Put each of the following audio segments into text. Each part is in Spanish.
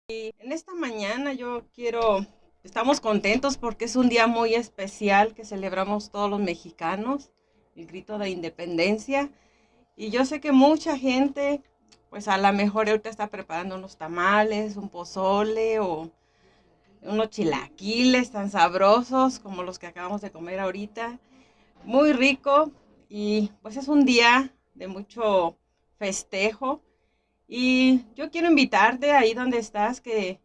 En esta mañana estamos contentos porque es un día muy especial que celebramos todos los mexicanos, el grito de independencia. Y yo sé que mucha gente, pues a lo mejor ahorita está preparando unos tamales, un pozole o unos chilaquiles tan sabrosos como los que acabamos de comer ahorita. Muy rico y pues es un día de mucho festejo. Y yo quiero invitarte ahí donde estás, que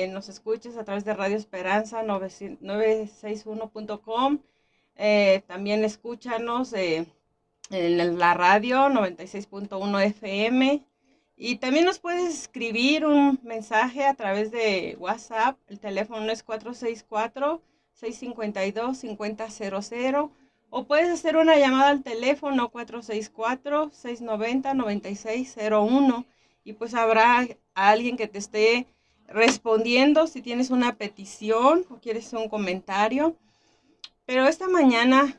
nos escuches a través de Radio Esperanza 961.com. También escúchanos en la radio 96.1 FM. Y también nos puedes escribir un mensaje a través de WhatsApp. El teléfono es 464-652-5000. O puedes hacer una llamada al teléfono 464-690-9601 y pues habrá alguien que te esté respondiendo si tienes una petición o quieres un comentario. Pero esta mañana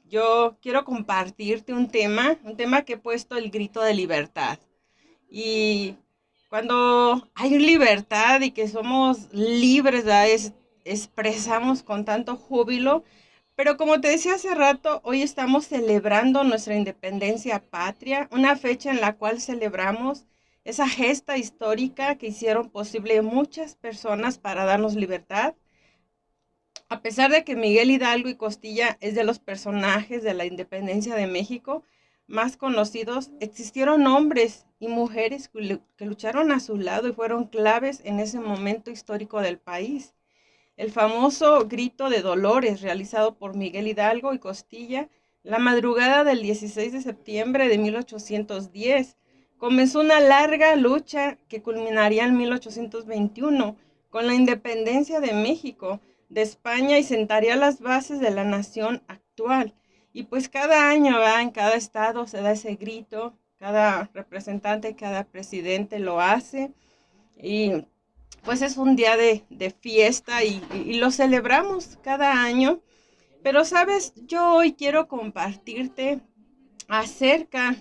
yo quiero compartirte un tema que he puesto el grito de libertad. Y cuando hay libertad y que somos libres, ¿verdad? Expresamos con tanto júbilo. Pero como te decía hace rato, hoy estamos celebrando nuestra independencia patria, una fecha en la cual celebramos esa gesta histórica que hicieron posible muchas personas para darnos libertad. A pesar de que Miguel Hidalgo y Costilla es de los personajes de la independencia de México más conocidos, existieron hombres y mujeres que lucharon a su lado y fueron claves en ese momento histórico del país. El famoso grito de Dolores, realizado por Miguel Hidalgo y Costilla, la madrugada del 16 de septiembre de 1810, comenzó una larga lucha que culminaría en 1821 con la independencia de México, de España, y sentaría las bases de la nación actual. Y pues cada año, ¿verdad? En cada estado se da ese grito, cada representante, cada presidente lo hace. Y pues es un día de fiesta y lo celebramos cada año. Pero sabes, yo hoy quiero compartirte acerca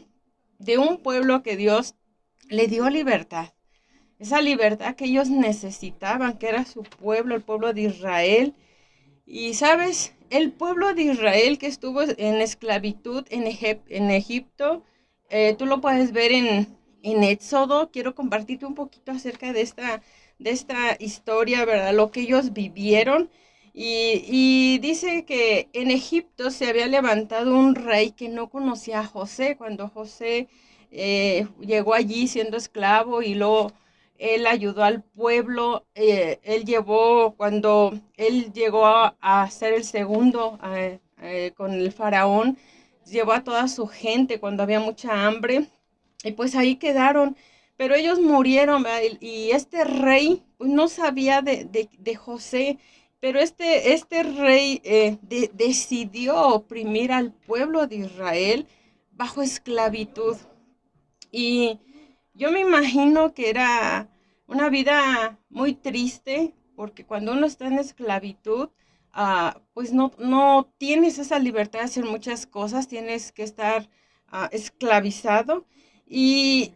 de un pueblo que Dios le dio libertad. Esa libertad que ellos necesitaban, que era su pueblo, el pueblo de Israel. Y sabes, el pueblo de Israel que estuvo en esclavitud en Egipto, tú lo puedes ver en Éxodo. Quiero compartirte un poquito acerca de esta historia, ¿verdad? Lo que ellos vivieron. Y dice que en Egipto se había levantado un rey que no conocía a José cuando José llegó allí siendo esclavo y luego él ayudó al pueblo. Cuando él llegó a ser el segundo con el faraón, llevó a toda su gente cuando había mucha hambre y pues ahí quedaron. Pero ellos murieron, ¿verdad? Y este rey pues, no sabía de José, pero este rey decidió oprimir al pueblo de Israel bajo esclavitud. Y yo me imagino que era una vida muy triste, porque cuando uno está en esclavitud, pues no tienes esa libertad de hacer muchas cosas, tienes que estar esclavizado. Y,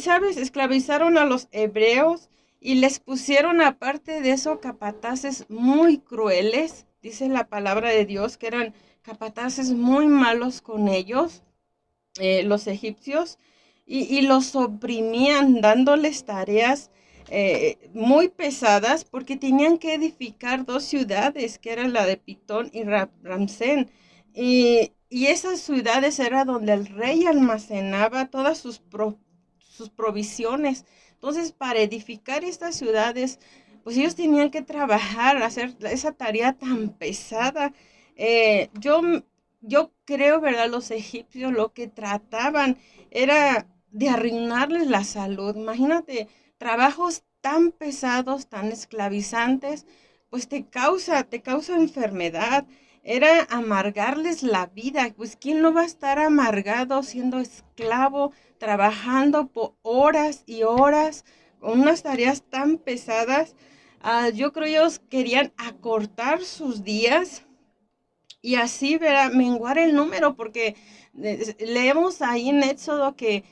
sabes, esclavizaron a los hebreos y les pusieron aparte de eso capataces muy crueles, dice la palabra de Dios, que eran capataces muy malos con ellos, los egipcios, y los oprimían dándoles tareas muy pesadas porque tenían que edificar dos ciudades, que eran la de Pitón y Ramsén. Y esas ciudades era donde el rey almacenaba todas sus provisiones. Entonces, para edificar estas ciudades, pues ellos tenían que trabajar, hacer esa tarea tan pesada. Yo creo, ¿verdad? Los egipcios lo que trataban era de arruinarles la salud. Imagínate, trabajos tan pesados, tan esclavizantes, pues te causa enfermedad. Era amargarles la vida. Pues ¿quién no va a estar amargado siendo esclavo, trabajando por horas y horas con unas tareas tan pesadas? Yo creo ellos querían acortar sus días y así verá, menguar el número, porque leemos ahí en Éxodo que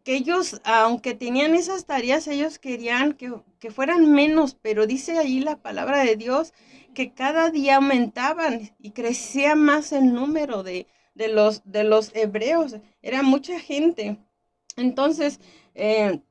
que ellos, aunque tenían esas tareas, ellos querían que fueran menos, pero dice ahí la palabra de Dios que cada día aumentaban y crecía más el número de los hebreos. Era mucha gente. Entonces, eh,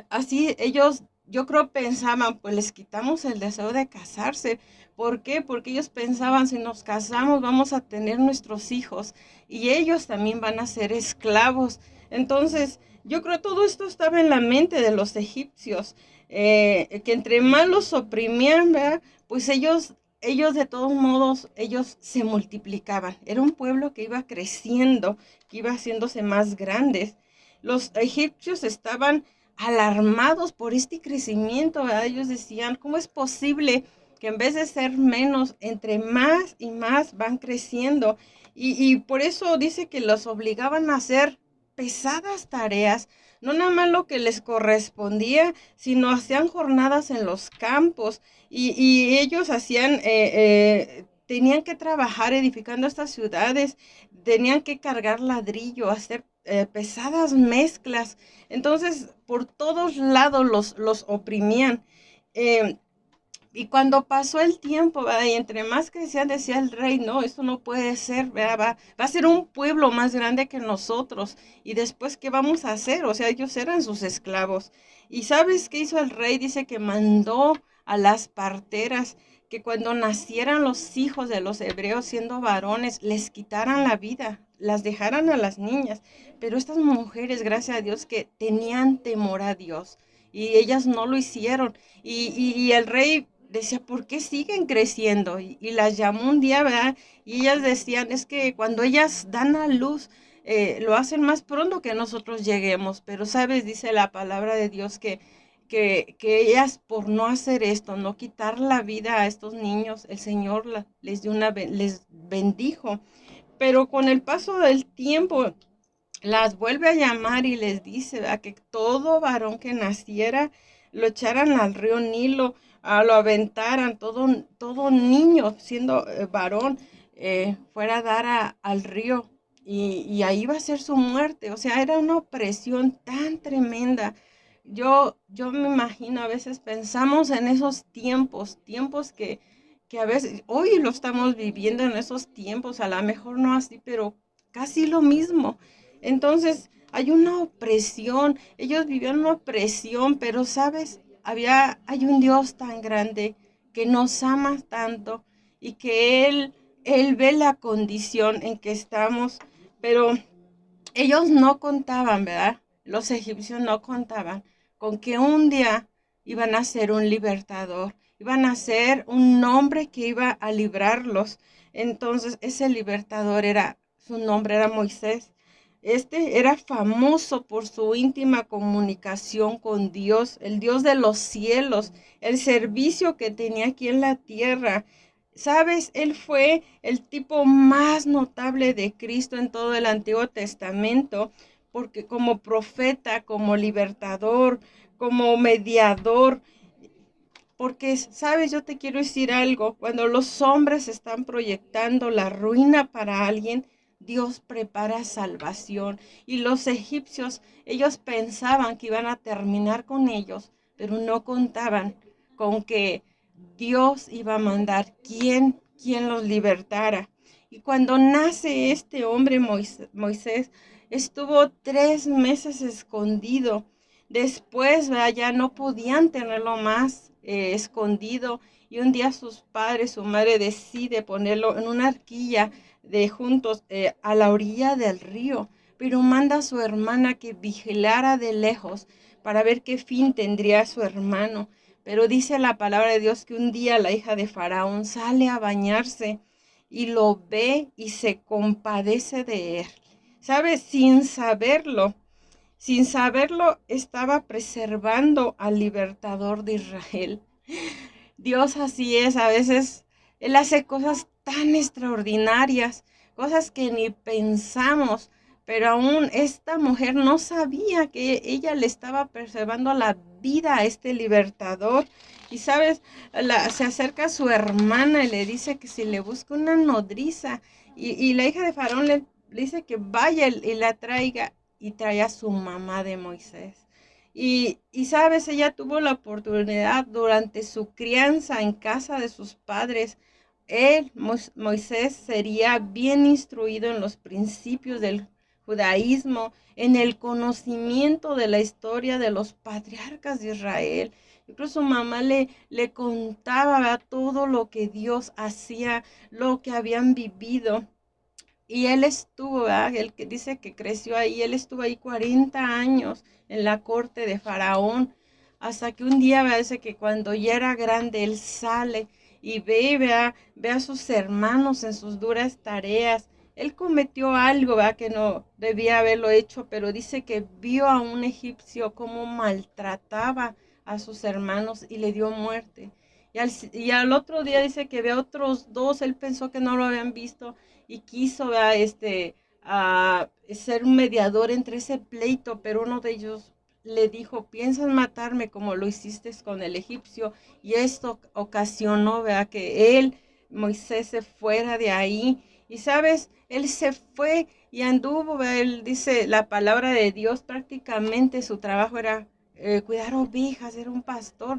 así ellos, yo creo, pensaban, pues les quitamos el deseo de casarse. ¿Por qué? Porque ellos pensaban, si nos casamos vamos a tener nuestros hijos y ellos también van a ser esclavos. Entonces, yo creo todo esto estaba en la mente de los egipcios, que entre más los oprimían, ¿verdad? Pues ellos de todos modos, ellos se multiplicaban. Era un pueblo que iba creciendo, que iba haciéndose más grandes. Los egipcios estaban alarmados por este crecimiento, ¿verdad? Ellos decían, ¿cómo es posible que en vez de ser menos, entre más y más van creciendo? Y por eso dice que los obligaban a hacer pesadas tareas, no nada más lo que les correspondía, sino hacían jornadas en los campos y ellos tenían que trabajar edificando estas ciudades, tenían que cargar ladrillo, hacer pesadas mezclas. Entonces, por todos lados los oprimían. Eh, y cuando pasó el tiempo, ¿verdad? Y entre más crecían, decía el rey, no, esto no puede ser, ¿verdad? Va a ser un pueblo más grande que nosotros. Y después, ¿qué vamos a hacer? O sea, ellos eran sus esclavos. ¿Y sabes qué hizo el rey? Dice que mandó a las parteras que cuando nacieran los hijos de los hebreos siendo varones, les quitaran la vida, las dejaran a las niñas. Pero estas mujeres, gracias a Dios, que tenían temor a Dios. Y ellas no lo hicieron. Y el rey decía, ¿por qué siguen creciendo? Y las llamó un día, ¿verdad? Y ellas decían, es que cuando ellas dan a luz, lo hacen más pronto que nosotros lleguemos. Pero, ¿sabes? Dice la palabra de Dios que ellas por no hacer esto, no quitar la vida a estos niños, el Señor les bendijo. Pero con el paso del tiempo, las vuelve a llamar y les dice, ¿verdad? Que todo varón que naciera lo echaran al río Nilo, lo aventaran, todo niño siendo varón fuera a dar al río y ahí va a ser su muerte. O sea, era una opresión tan tremenda. Yo me imagino, a veces pensamos en esos tiempos que a veces, hoy lo estamos viviendo en esos tiempos, a lo mejor no así, pero casi lo mismo. Entonces, hay una opresión, ellos vivían una opresión, pero sabes, hay un Dios tan grande que nos ama tanto y que Él ve la condición en que estamos, pero ellos no contaban, ¿verdad? Los egipcios no contaban con que un día iban a ser un libertador, iban a ser un hombre que iba a librarlos. Entonces, ese libertador su nombre era Moisés. Este era famoso por su íntima comunicación con Dios, el Dios de los cielos, el servicio que tenía aquí en la tierra. Sabes, él fue el tipo más notable de Cristo en todo el Antiguo Testamento, porque como profeta, como libertador, como mediador, porque, sabes, yo te quiero decir algo, cuando los hombres están proyectando la ruina para alguien, Dios prepara salvación. Y los egipcios, ellos pensaban que iban a terminar con ellos, pero no contaban con que Dios iba a mandar quien los libertara. Y cuando nace este hombre Moisés, estuvo 3 meses escondido. Después, ¿verdad? Ya no podían tenerlo más escondido y un día sus padres, su madre decide ponerlo en una arquilla de juntos a la orilla del río, pero manda a su hermana que vigilara de lejos para ver qué fin tendría su hermano. Pero dice la palabra de Dios que un día la hija de Faraón sale a bañarse y lo ve y se compadece de él. ¿Sabes? Sin saberlo, estaba preservando al libertador de Israel. Dios así es, a veces Él hace cosas tan extraordinarias, cosas que ni pensamos, pero aún esta mujer no sabía que ella le estaba preservando la vida a este libertador. Y sabes, se acerca a su hermana y le dice que si le busca una nodriza, y la hija de Faraón le dice que vaya y la traiga. y traía a su mamá de Moisés. Y sabes, ella tuvo la oportunidad durante su crianza en casa de sus padres. Moisés, sería bien instruido en los principios del judaísmo, en el conocimiento de la historia de los patriarcas de Israel. Incluso su mamá le contaba, ¿verdad?, todo lo que Dios hacía, lo que habían vivido. Y él estuvo, ¿verdad?, el que dice que creció ahí, él estuvo ahí 40 años en la corte de Faraón, hasta que un día, ¿verdad?, dice que cuando ya era grande, él sale y ve a sus hermanos en sus duras tareas. Él cometió algo, ¿verdad?, que no debía haberlo hecho, pero dice que vio a un egipcio cómo maltrataba a sus hermanos y le dio muerte. Y al otro día dice que ve a otros dos, él pensó que no lo habían visto y quiso, ¿verdad?, ser un mediador entre ese pleito, pero uno de ellos le dijo: piensas matarme como lo hiciste con el egipcio. Y esto ocasionó, ¿verdad?, que Moisés, se fuera de ahí. Y sabes, él se fue y anduvo, ¿verdad? Él dice la palabra de Dios, prácticamente su trabajo era cuidar ovejas, era un pastor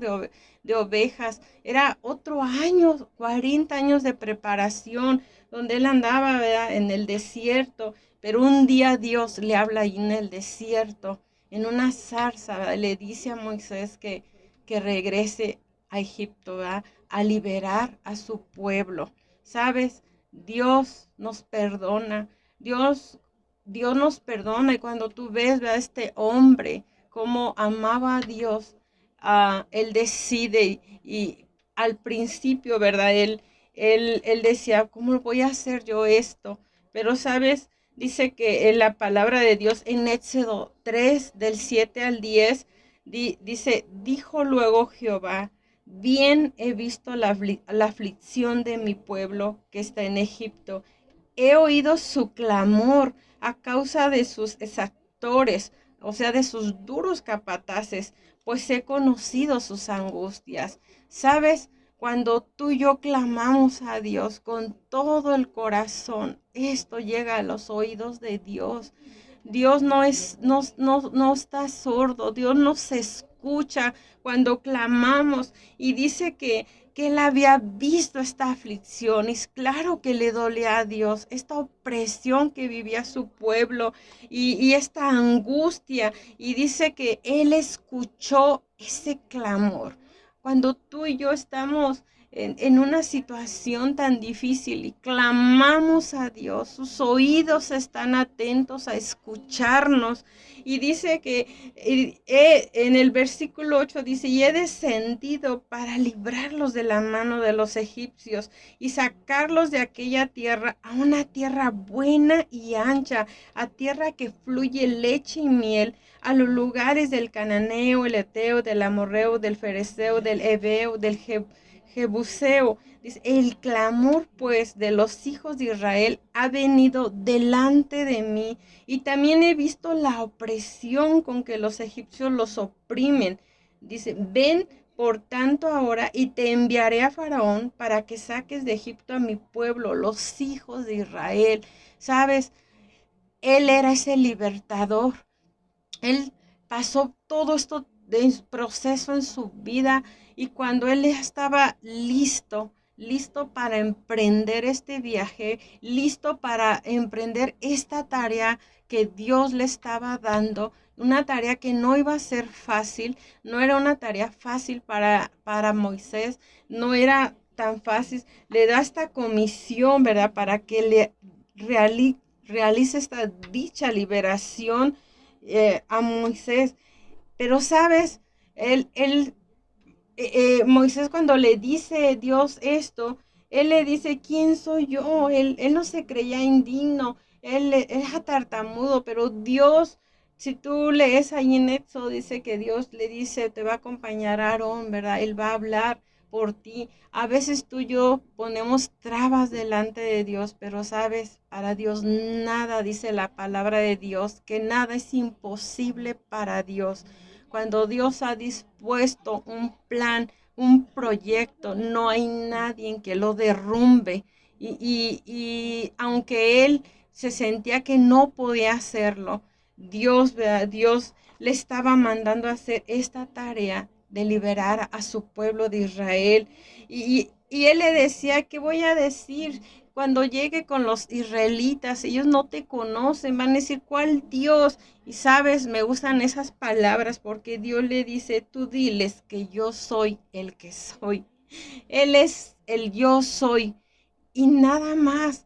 de ovejas. Era otro año, 40 años de preparación, donde él andaba, ¿verdad?, en el desierto. Pero un día Dios le habla ahí en el desierto, en una zarza, ¿verdad? Le dice a Moisés que regrese a Egipto, ¿verdad?, a liberar a su pueblo. ¿Sabes? Dios nos perdona. Dios, Dios nos perdona. Y cuando tú ves, ¿verdad?, este hombre, cómo amaba a Dios, él decide y al principio, ¿verdad? Él decía: ¿cómo voy a hacer yo esto? Pero, ¿sabes? Dice que en la palabra de Dios en Éxodo 3, del 7 al 10, dice: dijo luego Jehová: bien he visto la aflicción de mi pueblo que está en Egipto. He oído su clamor a causa de sus exactores, o sea, de sus duros capataces, pues he conocido sus angustias. ¿Sabes? Cuando tú y yo clamamos a Dios con todo el corazón, esto llega a los oídos de Dios. Dios no está sordo, Dios nos escucha cuando clamamos. Y dice que él había visto esta aflicción, y claro que le dolía a Dios esta opresión que vivía su pueblo, y esta angustia, y dice que él escuchó ese clamor. Cuando tú y yo estamos en una situación tan difícil y clamamos a Dios, sus oídos están atentos a escucharnos. Y dice que en el versículo 8 dice: y he descendido para librarlos de la mano de los egipcios y sacarlos de aquella tierra a una tierra buena y ancha, a tierra que fluye leche y miel, a los lugares del cananeo, el eteo, del amorreo, del fereceo, del heveo, del jebuseo. Dice: el clamor pues de los hijos de Israel ha venido delante de mí, y también he visto la opresión con que los egipcios los oprimen. Dice: ven por tanto ahora y te enviaré a Faraón para que saques de Egipto a mi pueblo, los hijos de Israel. ¿Sabes? Él era ese libertador. Él pasó todo esto de proceso en su vida, y cuando él estaba listo para emprender este viaje, listo para emprender esta tarea que Dios le estaba dando, una tarea que no iba a ser fácil, no era una tarea fácil para Moisés, no era tan fácil. Le da esta comisión, ¿verdad?, para que le realice esta dicha liberación a Moisés. Pero, ¿sabes? Moisés, cuando le dice Dios esto, él le dice: ¿quién soy yo? Él no se creía indigno, él era tartamudo, pero Dios, si tú lees ahí en Éxodo, dice que Dios le dice: te va a acompañar Aarón, ¿verdad? Él va a hablar por ti. A veces tú y yo ponemos trabas delante de Dios, pero sabes, para Dios nada, dice la palabra de Dios, que nada es imposible para Dios. Cuando Dios ha dispuesto un plan, un proyecto, no hay nadie que lo derrumbe. Y aunque él se sentía que no podía hacerlo, Dios, ¿verdad? Dios le estaba mandando a hacer esta tarea de liberar a su pueblo de Israel. Y él le decía, ¿qué voy a decir? Cuando llegue con los israelitas, ellos no te conocen, van a decir, ¿cuál Dios? Y sabes, me gustan esas palabras porque Dios le dice, tú diles que yo soy el que soy. Él es el yo soy y nada más.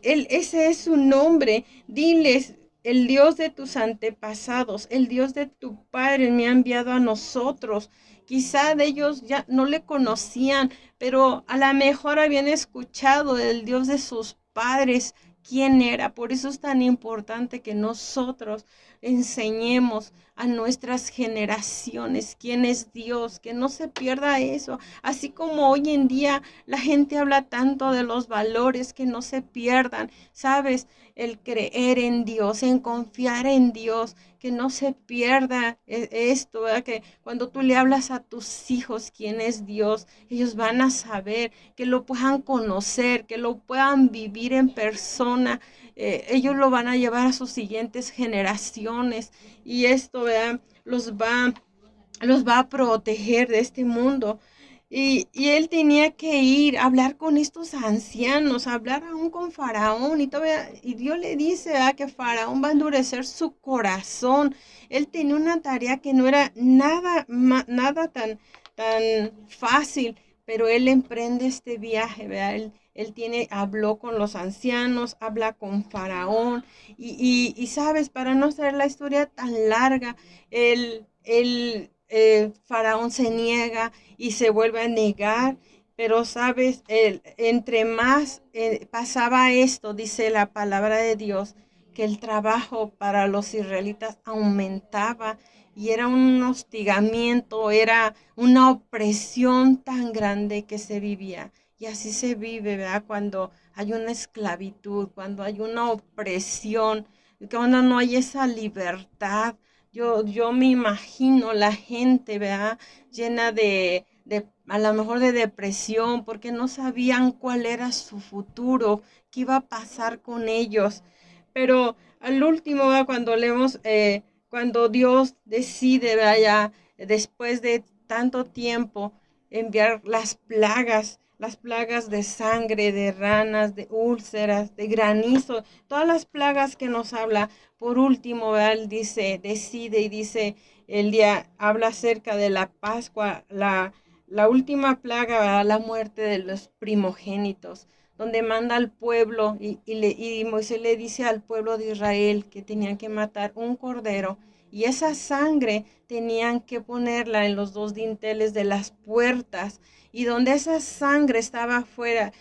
Ese es su nombre. Diles, el Dios de tus antepasados, el Dios de tu padre me ha enviado a nosotros. Quizá de ellos ya no le conocían, pero a lo mejor habían escuchado del Dios de sus padres quién era. Por eso es tan importante que nosotros enseñemos a nuestras generaciones quién es Dios, que no se pierda eso. Así como hoy en día la gente habla tanto de los valores, que no se pierdan, ¿sabes? El creer en Dios, en confiar en Dios, que no se pierda esto, ¿verdad? Que cuando tú le hablas a tus hijos quién es Dios, ellos van a saber, que lo puedan conocer, que lo puedan vivir en persona. Ellos lo van a llevar a sus siguientes generaciones y esto, ¿verdad? Los va a proteger de este mundo. Y él tenía que ir a hablar con estos ancianos, a hablar aún con Faraón. Y Dios le dice que Faraón va a endurecer su corazón. Él tenía una tarea que no era nada tan fácil, pero él emprende este viaje, ¿verdad? Habló con los ancianos, habla con Faraón. Y sabes, para no hacer la historia tan larga, Faraón se niega y se vuelve a negar, pero sabes, entre más pasaba esto, dice la palabra de Dios, que el trabajo para los israelitas aumentaba y era un hostigamiento, era una opresión tan grande que se vivía. Y así se vive, ¿verdad? Cuando hay una esclavitud, cuando hay una opresión, cuando no hay esa libertad. Yo me imagino la gente, ¿verdad? Llena a lo mejor de depresión, porque no sabían cuál era su futuro, qué iba a pasar con ellos. Pero al último, ¿verdad? Cuando leemos, cuando Dios decide, ¿verdad? Ya después de tanto tiempo, enviar las plagas de sangre, de ranas, de úlceras, de granizo, todas las plagas que nos habla. Por último, ¿verdad? Él decide y dice, habla acerca de la Pascua, la última plaga, ¿verdad? La muerte de los primogénitos, donde manda al pueblo y Moisés le dice al pueblo de Israel que tenían que matar un cordero y esa sangre tenían que ponerla en los dos dinteles de las puertas y donde esa sangre estaba afuera,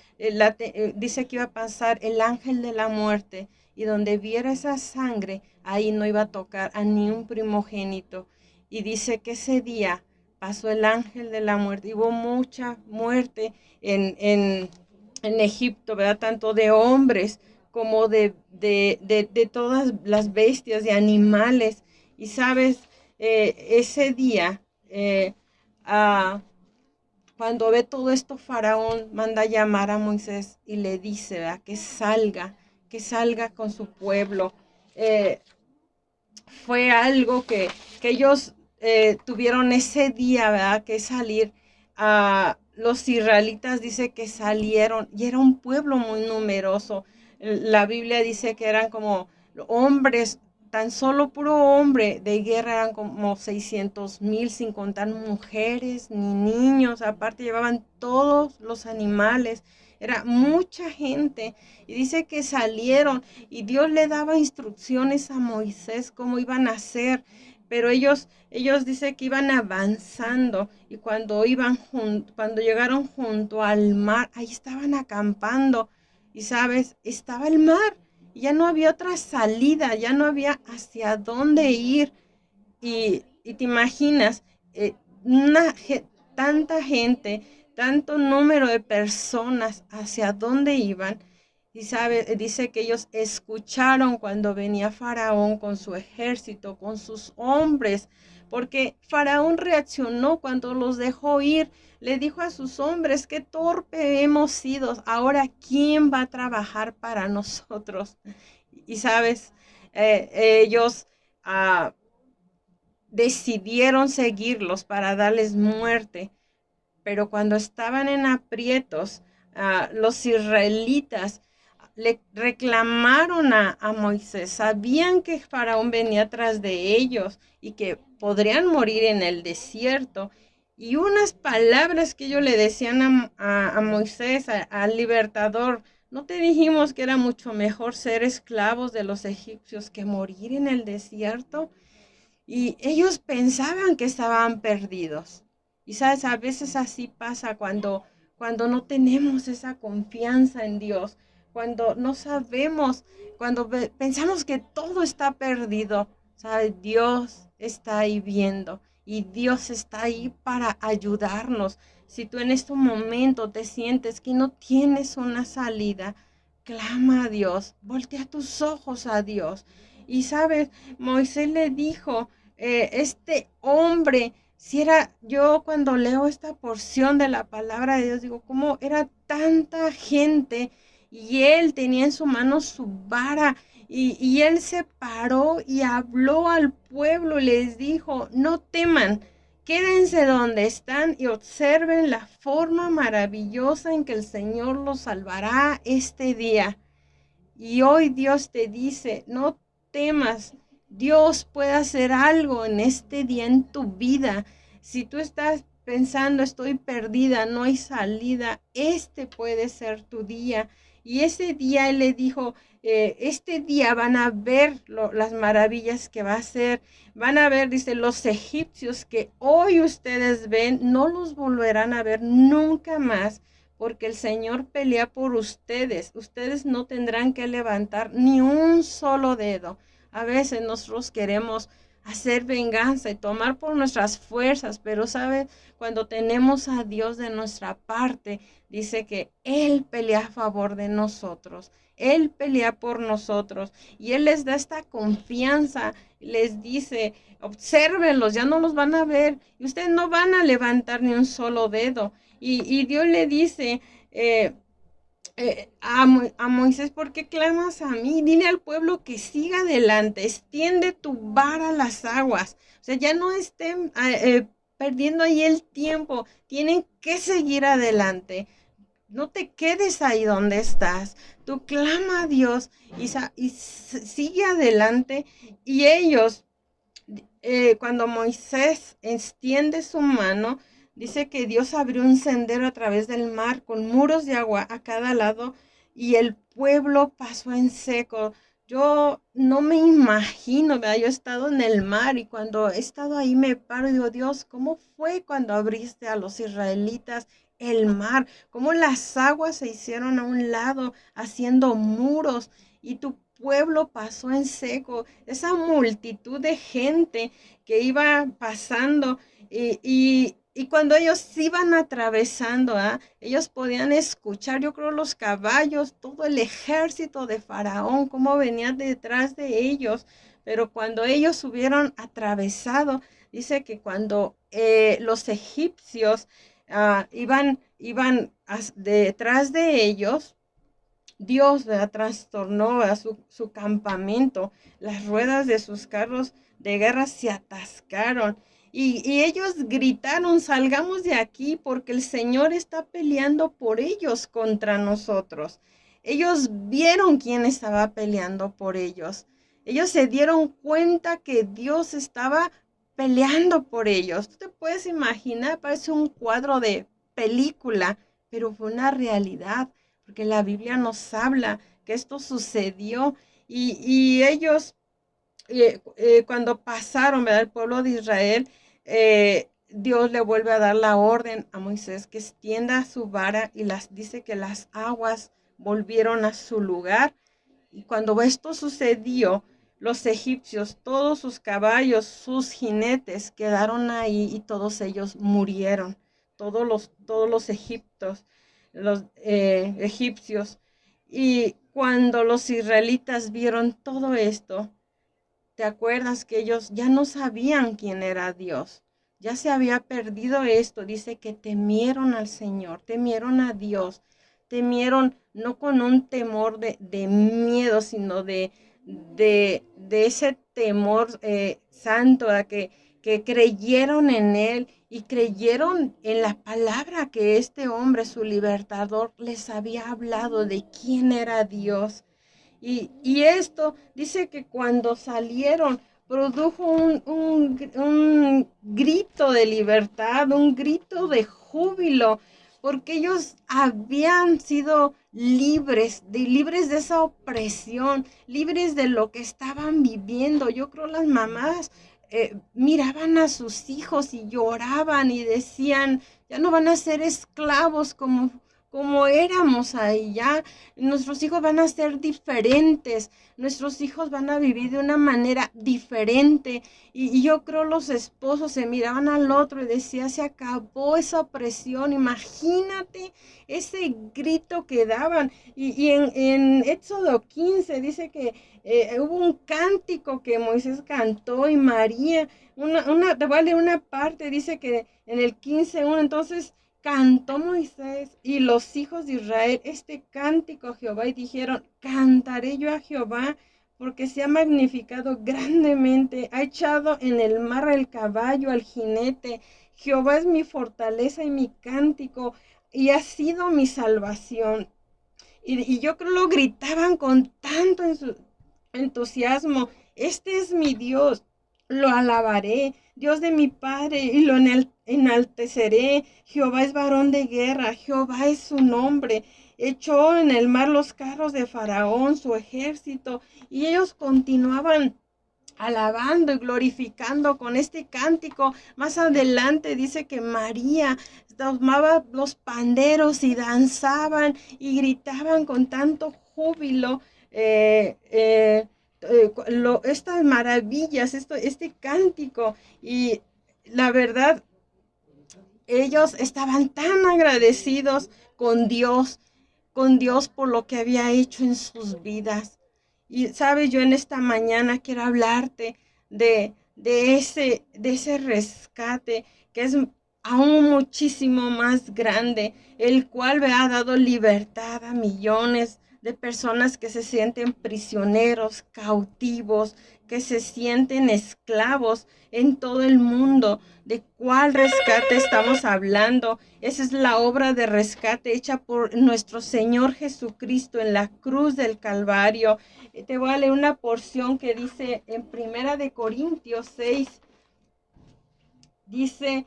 dice que iba a pasar el ángel de la muerte y donde viera esa sangre, ahí no iba a tocar a ni un primogénito. Y dice que ese día pasó el ángel de la muerte, y hubo mucha muerte en Egipto, ¿verdad? Tanto de hombres como de todas las bestias, de animales. Y sabes, ese día, ah, cuando ve todo esto, Faraón manda a llamar a Moisés y le dice, ¿verdad? Que salga con su pueblo. Eh, Fue algo que ellos tuvieron ese día, ¿verdad? Que salir. Los israelitas dice que salieron y era un pueblo muy numeroso. La Biblia dice que eran como hombres, tan solo puro hombre de guerra eran como 600,000, sin contar mujeres ni niños. Aparte llevaban todos los animales. Era mucha gente. Y dice que salieron y Dios le daba instrucciones a Moisés cómo iban a hacer, pero ellos dice que iban avanzando y cuando llegaron junto al mar, ahí estaban acampando y sabes, estaba el mar, y ya no había otra salida, ya no había hacia dónde ir y te imaginas, eh, una, tanta gente, tanto número de personas, hacia dónde iban. Y sabe, dice que ellos escucharon cuando venía Faraón con su ejército, con sus hombres, porque Faraón reaccionó cuando los dejó ir. Le dijo a sus hombres, qué torpe hemos sido, ahora ¿quién va a trabajar para nosotros? Y sabes, Ellos ah, decidieron seguirlos para darles muerte, pero cuando estaban en aprietos, los israelitas le reclamaron a Moisés, sabían que Faraón venía tras de ellos y que podrían morir en el desierto. Y unas palabras que ellos le decían a Moisés, al libertador, ¿no te dijimos que era mucho mejor ser esclavos de los egipcios que morir en el desierto? Y ellos pensaban que estaban perdidos. Y sabes, a veces así pasa cuando no tenemos esa confianza en Dios, cuando no sabemos, cuando pensamos que todo está perdido. ¿Sabes? Dios está ahí viendo y Dios está ahí para ayudarnos. Si tú en este momento te sientes que no tienes una salida, clama a Dios, voltea tus ojos a Dios. Y sabes, Moisés le dijo, este hombre, si era, yo cuando leo esta porción de la palabra de Dios, digo, ¿cómo era tanta gente? Y él tenía en su mano su vara y él se paró y habló al pueblo y les dijo, no teman, quédense donde están y observen la forma maravillosa en que el Señor los salvará este día. Y hoy Dios te dice, no temas, Dios puede hacer algo en este día en tu vida. Si tú estás pensando, estoy perdida, no hay salida, este puede ser tu día. Y ese día Él le dijo, este día van a ver las maravillas que va a hacer, van a ver, dice, los egipcios que hoy ustedes ven, no los volverán a ver nunca más porque el Señor pelea por ustedes. Ustedes no tendrán que levantar ni un solo dedo. A veces nosotros queremos hacer venganza y tomar por nuestras fuerzas, pero sabe, cuando tenemos a Dios de nuestra parte, dice que Él pelea a favor de nosotros. Él pelea por nosotros y Él les da esta confianza, les dice, obsérvenlos, ya no los van a ver y ustedes no van a levantar ni un solo dedo. Y Dios le dice a Moisés, ¿por qué clamas a mí? Dile al pueblo que siga adelante, extiende tu vara a las aguas. O sea, ya no estén perdiendo ahí el tiempo, tienen que seguir adelante. No te quedes ahí donde estás. Tú clama a Dios y sigue adelante. Y ellos cuando Moisés extiende su mano, dice que Dios abrió un sendero a través del mar con muros de agua a cada lado y el pueblo pasó en seco. Yo no me imagino, ¿verdad? Yo he estado en el mar y cuando he estado ahí me paro y digo, Dios, ¿cómo fue cuando abriste a los israelitas el mar? ¿Cómo las aguas se hicieron a un lado haciendo muros y tu pueblo pasó en seco? Esa multitud de gente que iba pasando y cuando ellos iban atravesando, ellos podían escuchar, yo creo, los caballos, todo el ejército de Faraón, cómo venían detrás de ellos. Pero cuando ellos hubieron atravesado, dice que cuando los egipcios iban detrás de ellos, Dios trastornó a su campamento, las ruedas de sus carros de guerra se atascaron y ellos gritaron, salgamos de aquí porque el Señor está peleando por ellos contra nosotros. Ellos vieron quién estaba peleando por ellos. Ellos se dieron cuenta que Dios estaba peleando por ellos. Tú te puedes imaginar, parece un cuadro de película, pero fue una realidad porque la Biblia nos habla que esto sucedió y ellos cuando pasaron, ¿verdad? El pueblo de Israel, Dios le vuelve a dar la orden a Moisés que extienda su vara y las dice que las aguas volvieron a su lugar. Y cuando esto sucedió, los egipcios, todos sus caballos, sus jinetes quedaron ahí y todos ellos murieron. Todos los los egipcios. Y cuando los israelitas vieron todo esto, ¿te acuerdas que ellos ya no sabían quién era Dios? Ya se había perdido esto. Dice que temieron al Señor, temieron a Dios, temieron no con un temor de miedo, sino de ese temor santo, que creyeron en Él y creyeron en la palabra que este hombre, su libertador, les había hablado de quién era Dios. Y esto dice que cuando salieron produjo un grito de libertad, un grito de júbilo, porque ellos habían sido libres de esa opresión, libres de lo que estaban viviendo. Yo creo las mamás miraban a sus hijos y lloraban y decían, ya no van a ser esclavos como éramos ahí, ya nuestros hijos van a ser diferentes, nuestros hijos van a vivir de una manera diferente. Y yo creo los esposos se miraban al otro y decían, se acabó esa opresión, imagínate ese grito que daban. Y en Éxodo 15 dice que hubo un cántico que Moisés cantó y María, te voy a leer una parte, dice que en el 15:1, entonces cantó Moisés y los hijos de Israel este cántico a Jehová y dijeron, cantaré yo a Jehová porque se ha magnificado grandemente, ha echado en el mar el caballo, al jinete. Jehová es mi fortaleza y mi cántico y ha sido mi salvación. Y yo creo lo gritaban con tanto entusiasmo, este es mi Dios, lo alabaré, Dios de mi Padre, y lo enalteceré. Jehová es varón de guerra, Jehová es su nombre. Echó en el mar los carros de Faraón, su ejército, y ellos continuaban alabando y glorificando con este cántico. Más adelante dice que María tomaba los panderos y danzaban y gritaban con tanto júbilo estas maravillas, este cántico. Y la verdad, ellos estaban tan agradecidos con Dios por lo que había hecho en sus vidas. Y sabes, yo en esta mañana quiero hablarte de ese rescate que es aún muchísimo más grande, el cual me ha dado libertad a millones de personas que se sienten prisioneros, cautivos, que se sienten esclavos en todo el mundo. ¿De cuál rescate estamos hablando? Esa es la obra de rescate hecha por nuestro Señor Jesucristo en la cruz del Calvario. Te voy a leer una porción que dice en Primera de Corintios 6, dice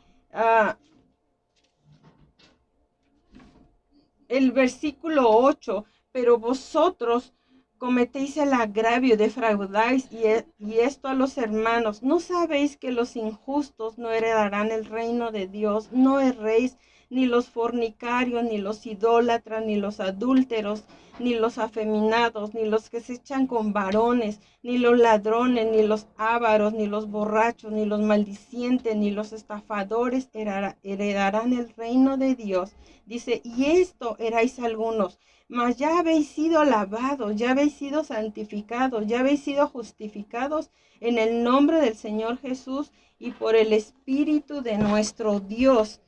el versículo 8, pero vosotros cometéis el agravio, defraudáis y esto a los hermanos. ¿No sabéis que los injustos no heredarán el reino de Dios? No erréis, ni los fornicarios, ni los idólatras, ni los adúlteros, ni los afeminados, ni los que se echan con varones, ni los ladrones, ni los ávaros, ni los borrachos, ni los maldicientes, ni los estafadores heredarán el reino de Dios. Dice, y esto erais algunos, mas ya habéis sido lavados, ya habéis sido santificados, ya habéis sido justificados en el nombre del Señor Jesús y por el Espíritu de nuestro Dios.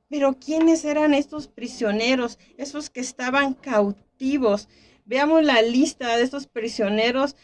Pero ¿quiénes eran estos prisioneros, esos que estaban cautivos? Veamos la lista de estos prisioneros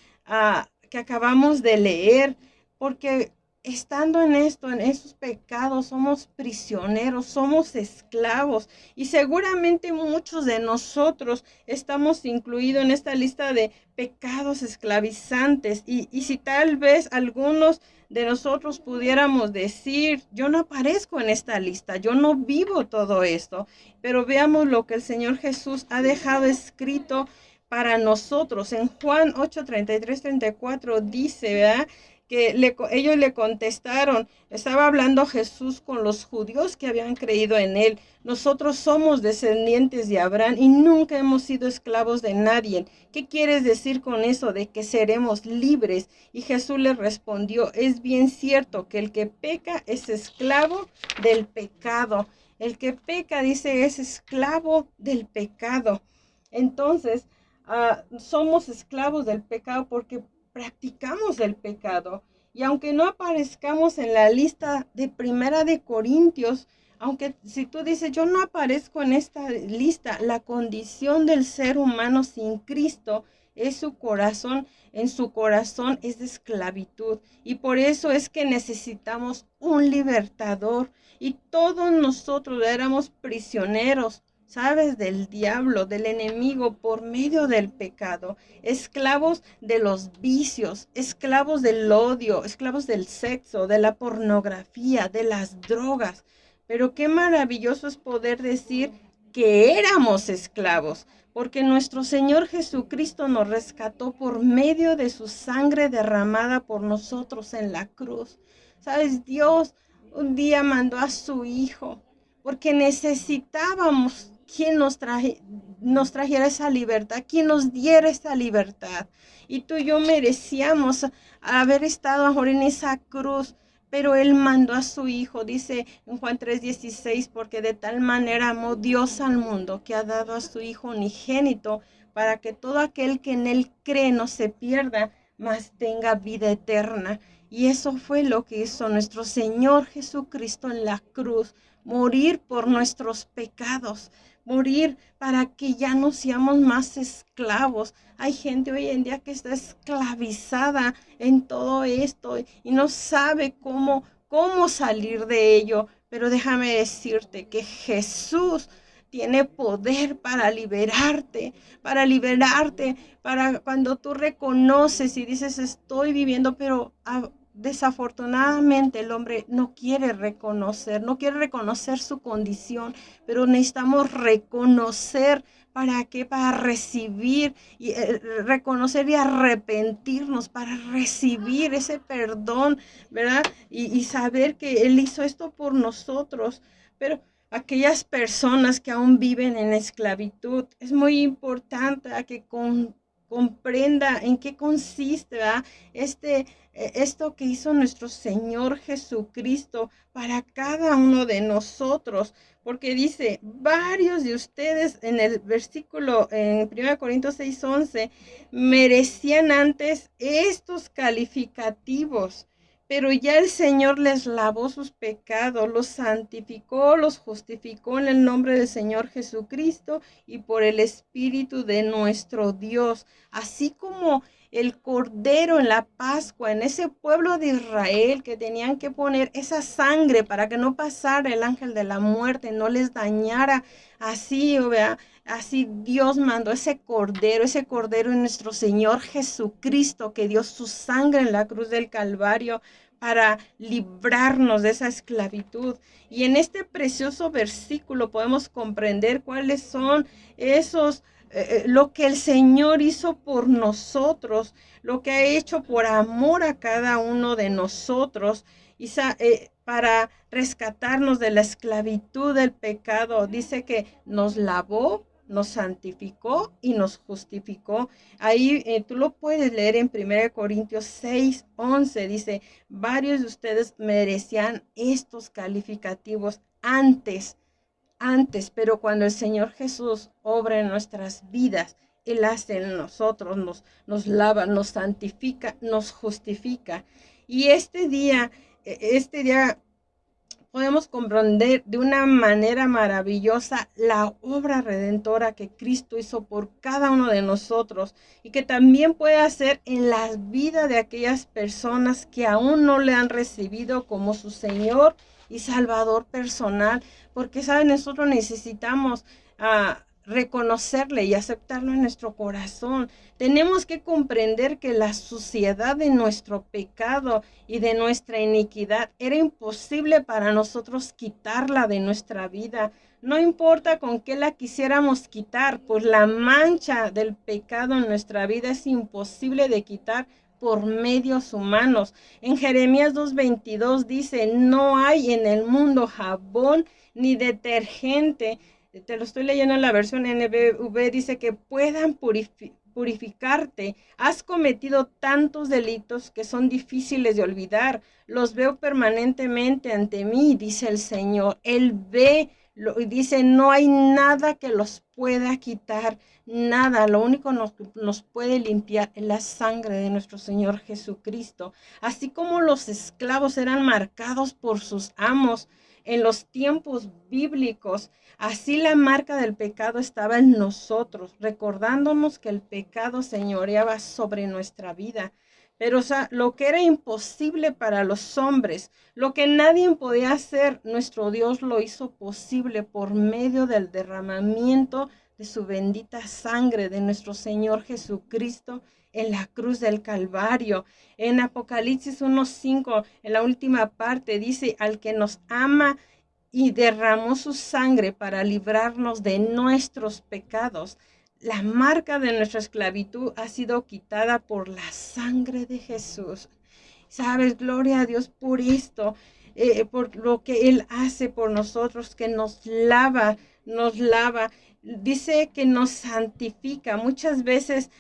que acabamos de leer, porque estando en esto, en esos pecados, somos prisioneros, somos esclavos, y seguramente muchos de nosotros estamos incluidos en esta lista de pecados esclavizantes, y si tal vez algunos de nosotros pudiéramos decir, yo no aparezco en esta lista, yo no vivo todo esto, pero veamos lo que el Señor Jesús ha dejado escrito para nosotros. En Juan 8:33-34 dice, ¿verdad? Que ellos le contestaron, estaba hablando Jesús con los judíos que habían creído en él. Nosotros somos descendientes de Abraham y nunca hemos sido esclavos de nadie. ¿Qué quieres decir con eso de que seremos libres? Y Jesús les respondió, es bien cierto que el que peca es esclavo del pecado. El que peca, dice, es esclavo del pecado. Entonces, somos esclavos del pecado porque practicamos el pecado. Y aunque no aparezcamos en la lista de Primera de Corintios, aunque si tú dices, yo no aparezco en esta lista, la condición del ser humano sin Cristo es su corazón, en su corazón es de esclavitud. Y por eso es que necesitamos un libertador. Y todos nosotros éramos prisioneros, ¿sabes? Del diablo, del enemigo, por medio del pecado. Esclavos de los vicios, esclavos del odio, esclavos del sexo, de la pornografía, de las drogas. Pero qué maravilloso es poder decir que éramos esclavos, porque nuestro Señor Jesucristo nos rescató por medio de su sangre derramada por nosotros en la cruz. ¿Sabes? Dios un día mandó a su Hijo, porque necesitábamos quien nos trajera esa libertad, quien nos diera esa libertad. Y tú y yo merecíamos haber estado ahora en esa cruz, pero Él mandó a su Hijo, dice en Juan 3:16, porque de tal manera amó Dios al mundo que ha dado a su Hijo unigénito, para que todo aquel que en Él cree no se pierda, mas tenga vida eterna. Y eso fue lo que hizo nuestro Señor Jesucristo en la cruz, morir por nuestros pecados, morir para que ya no seamos más esclavos. Hay gente hoy en día que está esclavizada en todo esto y no sabe cómo salir de ello. Pero déjame decirte que Jesús tiene poder para cuando tú reconoces y dices, estoy viviendo, pero desafortunadamente el hombre no quiere reconocer su condición, pero necesitamos reconocer. ¿Para qué? Para recibir y reconocer y arrepentirnos, para recibir ese perdón, ¿verdad? Y saber que Él hizo esto por nosotros. Pero aquellas personas que aún viven en esclavitud, es muy importante a que comprenda en qué consiste, ¿verdad? Esto que hizo nuestro Señor Jesucristo para cada uno de nosotros, porque dice, varios de ustedes en el versículo, en 1 Corintios 6:11, merecían antes estos calificativos, pero ya el Señor les lavó sus pecados, los santificó, los justificó en el nombre del Señor Jesucristo y por el Espíritu de nuestro Dios. Así como el Cordero en la Pascua, en ese pueblo de Israel que tenían que poner esa sangre para que no pasara el ángel de la muerte, no les dañara. Así, ¿verdad? Así Dios mandó ese cordero en nuestro Señor Jesucristo, que dio su sangre en la cruz del Calvario para librarnos de esa esclavitud. Y en este precioso versículo podemos comprender cuáles son esos lo que el Señor hizo por nosotros, lo que ha hecho por amor a cada uno de nosotros, y para rescatarnos de la esclavitud del pecado. Dice que nos lavó, nos santificó y nos justificó. Ahí tú lo puedes leer en 1 Corintios 6:11. Dice, varios de ustedes merecían estos calificativos antes, pero cuando el Señor Jesús obra en nuestras vidas, Él hace en nosotros, nos lava, nos santifica, nos justifica. Y este día podemos comprender de una manera maravillosa la obra redentora que Cristo hizo por cada uno de nosotros y que también puede hacer en la vida de aquellas personas que aún no le han recibido como su Señor y Salvador personal, porque saben, nosotros necesitamos reconocerle y aceptarlo en nuestro corazón. Tenemos que comprender que la suciedad de nuestro pecado y de nuestra iniquidad era imposible para nosotros quitarla de nuestra vida. No importa con qué la quisiéramos quitar, pues la mancha del pecado en nuestra vida es imposible de quitar por medios humanos. En Jeremías 2:22 dice, no hay en el mundo jabón ni detergente. Te lo estoy leyendo en la versión NBV, dice que puedan purificarte. Has cometido tantos delitos que son difíciles de olvidar. Los veo permanentemente ante mí, dice el Señor. Él ve, y dice, no hay nada que los pueda quitar, nada. Lo único nos puede limpiar es la sangre de nuestro Señor Jesucristo. Así como los esclavos eran marcados por sus amos, en los tiempos bíblicos, así la marca del pecado estaba en nosotros, recordándonos que el pecado señoreaba sobre nuestra vida. Pero, o sea, lo que era imposible para los hombres, lo que nadie podía hacer, nuestro Dios lo hizo posible por medio del derramamiento de su bendita sangre de nuestro Señor Jesucristo en la cruz del Calvario. En Apocalipsis 1:5, en la última parte, dice, al que nos ama y derramó su sangre para librarnos de nuestros pecados. La marca de nuestra esclavitud ha sido quitada por la sangre de Jesús. Sabes, gloria a Dios por esto, por lo que Él hace por nosotros, que nos lava, nos lava. Dice que nos santifica. Muchas veces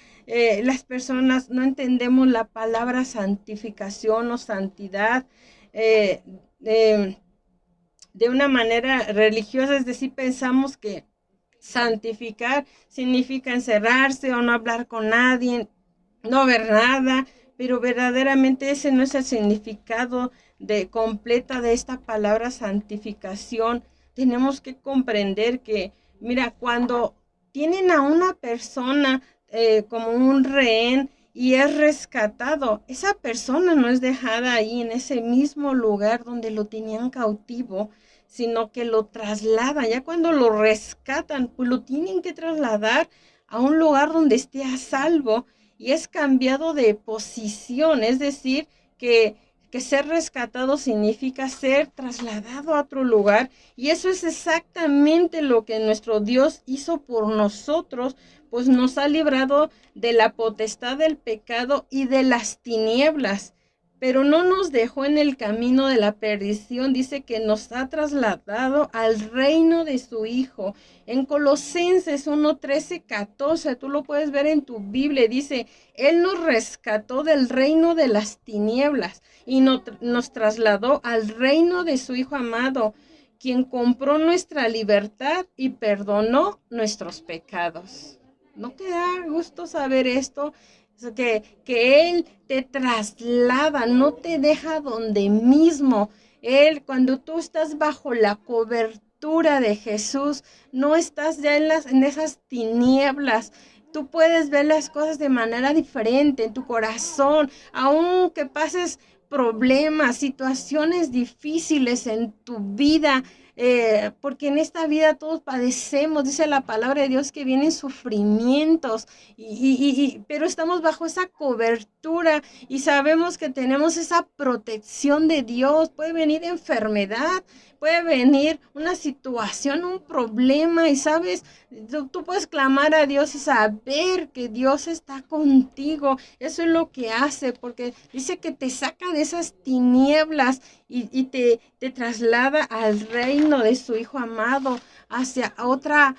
las personas no entendemos la palabra santificación o santidad eh, eh, de una manera religiosa, es decir, pensamos que santificar significa encerrarse o no hablar con nadie, no ver nada, pero verdaderamente ese no es el significado completa de esta palabra santificación. Tenemos que comprender que, mira, cuando tienen a una persona como un rehén y es rescatado, esa persona no es dejada ahí en ese mismo lugar donde lo tenían cautivo, sino que lo trasladan. Ya cuando lo rescatan, pues lo tienen que trasladar a un lugar donde esté a salvo y es cambiado de posición, es decir, que ser rescatado significa ser trasladado a otro lugar, y eso es exactamente lo que nuestro Dios hizo por nosotros, pues nos ha librado de la potestad del pecado y de las tinieblas, pero no nos dejó en el camino de la perdición. Dice que nos ha trasladado al reino de su Hijo. En Colosenses 1:13-14, tú lo puedes ver en tu Biblia, dice, Él nos rescató del reino de las tinieblas y nos trasladó al reino de su Hijo amado, quien compró nuestra libertad y perdonó nuestros pecados. ¿No te da gusto saber esto? Que Él te traslada, no te deja donde mismo. Él, cuando tú estás bajo la cobertura de Jesús, no estás ya en esas tinieblas. Tú puedes ver las cosas de manera diferente en tu corazón, aunque pases problemas, situaciones difíciles en tu vida, porque en esta vida todos padecemos, dice la palabra de Dios que vienen sufrimientos, pero estamos bajo esa cobertura y sabemos que tenemos esa protección de Dios. Puede venir enfermedad, puede venir una situación, un problema, y sabes, tú puedes clamar a Dios y saber que Dios está contigo. Eso es lo que hace, porque dice que te saca de esas tinieblas y te traslada al reino de su Hijo amado, hacia otra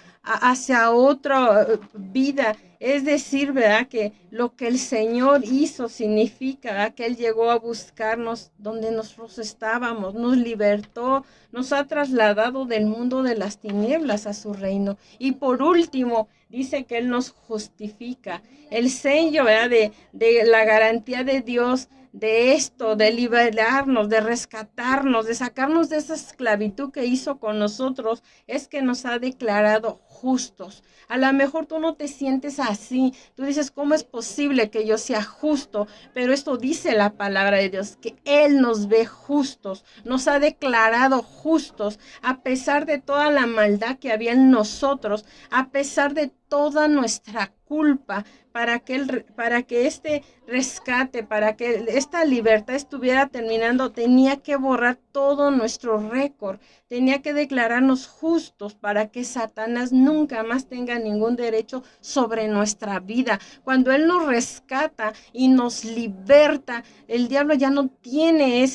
vida. Es decir, ¿verdad? Que lo que el Señor hizo significa, ¿verdad? Que Él llegó a buscarnos donde nosotros estábamos, nos libertó, nos ha trasladado del mundo de las tinieblas a su reino. Y por último, dice que Él nos justifica. El sello, ¿verdad? De la garantía de Dios, de esto, de liberarnos, de rescatarnos, de sacarnos de esa esclavitud que hizo con nosotros, es que nos ha declarado justos. A lo mejor tú no te sientes así, tú dices, ¿cómo es posible que yo sea justo? Pero esto dice la palabra de Dios, que Él nos ve justos, nos ha declarado justos, a pesar de toda la maldad que había en nosotros, a pesar de toda nuestra culpa, para que este rescate, para que esta libertad estuviera terminando, tenía que borrar todo nuestro récord, tenía que declararnos justos para que Satanás nunca más tenga ningún derecho sobre nuestra vida. Cuando Él nos rescata y nos liberta, el diablo ya no tiene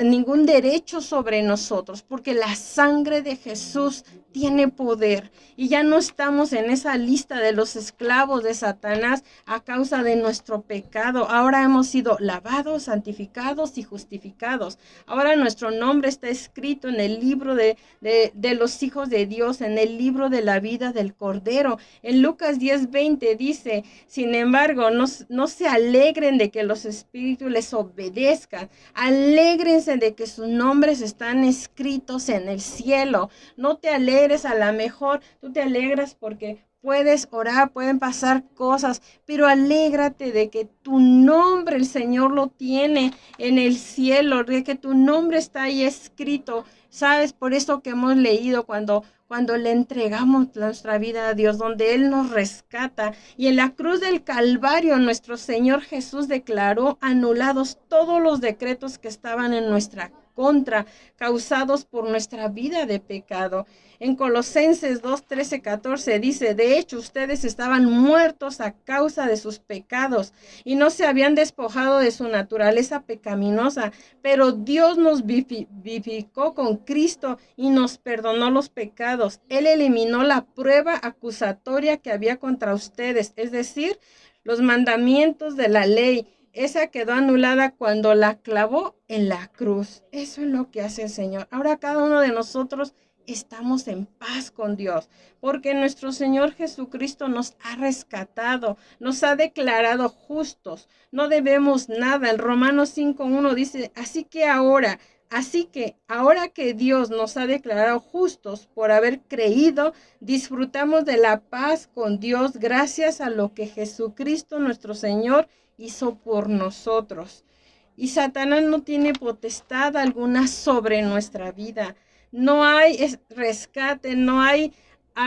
ningún derecho sobre nosotros, porque la sangre de Jesús tiene poder y ya no estamos en esa lista vista de los esclavos de Satanás a causa de nuestro pecado. Ahora hemos sido lavados, santificados y justificados. Ahora nuestro nombre está escrito en el libro de los hijos de Dios, en el libro de la vida del Cordero. En Lucas 10:20 dice, sin embargo, no se alegren de que los espíritus les obedezcan. Alégrense de que sus nombres están escritos en el cielo. No te alegres, a lo mejor tú te alegras porque puedes orar, pueden pasar cosas, pero alégrate de que tu nombre el Señor lo tiene en el cielo, de que tu nombre está ahí escrito. ¿Sabes? Por eso que hemos leído cuando le entregamos nuestra vida a Dios, donde Él nos rescata. Y en la cruz del Calvario, nuestro Señor Jesús declaró anulados todos los decretos que estaban en nuestra contra, causados por nuestra vida de pecado. En Colosenses 2:13-14 dice, de hecho, ustedes estaban muertos a causa de sus pecados y no se habían despojado de su naturaleza pecaminosa, pero Dios nos vivificó con Cristo y nos perdonó los pecados. Él eliminó la prueba acusatoria que había contra ustedes, es decir, los mandamientos de la ley. Esa quedó anulada cuando la clavó en la cruz. Eso es lo que hace el Señor. Ahora cada uno de nosotros estamos en paz con Dios, porque nuestro Señor Jesucristo nos ha rescatado, nos ha declarado justos. No debemos nada. El Romanos 5:1 dice, así que ahora que Dios nos ha declarado justos por haber creído, disfrutamos de la paz con Dios gracias a lo que Jesucristo nuestro Señor hizo por nosotros. Y Satanás no tiene potestad alguna sobre nuestra vida. No hay rescate, no hay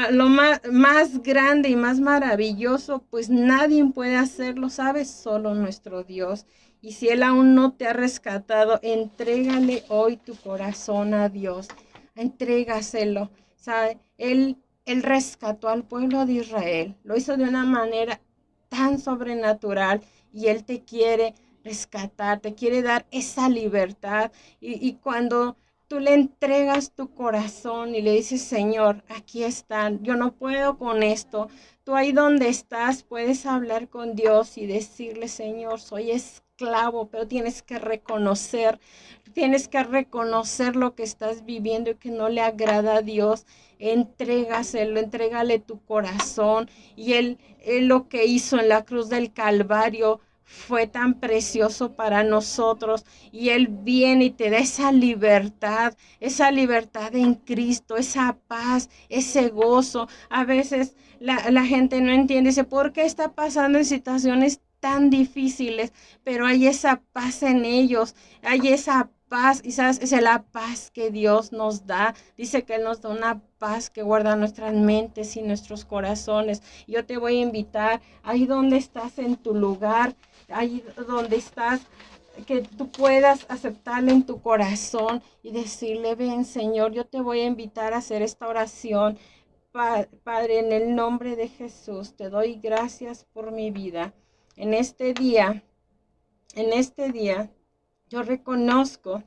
lo más grande y más maravilloso, pues nadie puede hacerlo, ¿sabes? Solo nuestro Dios. Y si Él aún no te ha rescatado, entrégale hoy tu corazón a Dios. Entrégaselo, ¿sabes? Él rescató al pueblo de Israel. Lo hizo de una manera tan sobrenatural y Él te quiere rescatar, te quiere dar esa libertad. Y cuando tú le entregas tu corazón y le dices, Señor, aquí están, yo no puedo con esto. Tú ahí donde estás puedes hablar con Dios y decirle, Señor, soy esclavo, pero tienes que reconocer lo que estás viviendo y que no le agrada a Dios. Entrégaselo, entrégale tu corazón. Y él lo que hizo en la cruz del Calvario fue tan precioso para nosotros, y Él viene y te da esa libertad en Cristo, esa paz, ese gozo. A veces la gente no entiende, dice, ¿por qué está pasando en situaciones tan difíciles? Pero hay esa paz en ellos, hay esa paz, y sabes, es la paz que Dios nos da. Dice que Él nos da una paz que guarda nuestras mentes y nuestros corazones. Yo te voy a invitar, ahí donde estás en tu lugar, ahí donde estás, que tú puedas aceptarle en tu corazón y decirle, ven Señor, yo te voy a invitar a hacer esta oración. Padre, en el nombre de Jesús, te doy gracias por mi vida. En este día, yo reconozco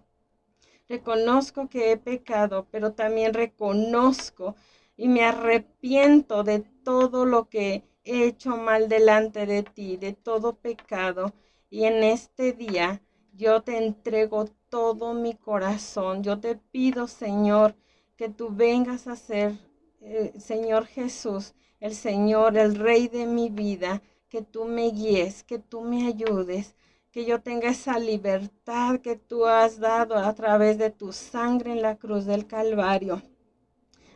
que he pecado, pero también reconozco y me arrepiento de todo lo que he hecho mal delante de ti, de todo pecado. Y en este día yo te entrego todo mi corazón. Yo te pido, Señor, que tú vengas a ser, Señor Jesús, el Señor, el Rey de mi vida, que tú me guíes, que tú me ayudes, que yo tenga esa libertad que tú has dado a través de tu sangre en la cruz del Calvario.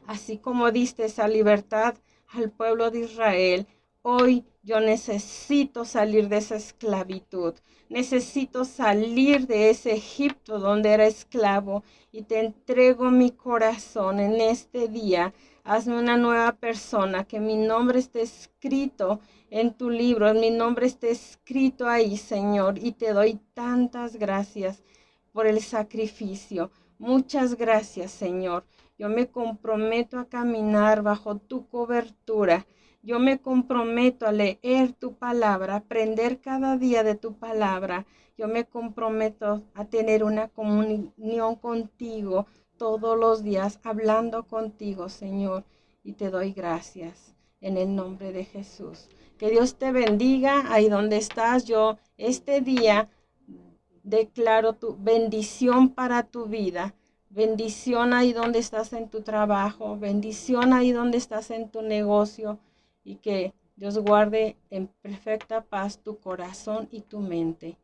Así como diste esa libertad al pueblo de Israel, hoy yo necesito salir de esa esclavitud. Necesito salir de ese Egipto donde era esclavo, y te entrego mi corazón en este día. Hazme una nueva persona, que mi nombre esté escrito en tu libro, mi nombre esté escrito ahí, Señor, y te doy tantas gracias por el sacrificio. Muchas gracias, Señor. Yo me comprometo a caminar bajo tu cobertura. Yo me comprometo a leer tu palabra, a aprender cada día de tu palabra. Yo me comprometo a tener una comunión contigo todos los días, hablando contigo, Señor, y te doy gracias. en el nombre de Jesús. Que Dios te bendiga ahí donde estás. Yo este día declaro tu bendición para tu vida. Bendición ahí donde estás en tu trabajo. Bendición ahí donde estás en tu negocio. Y que Dios guarde en perfecta paz tu corazón y tu mente.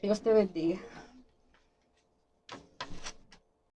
Dios te bendiga.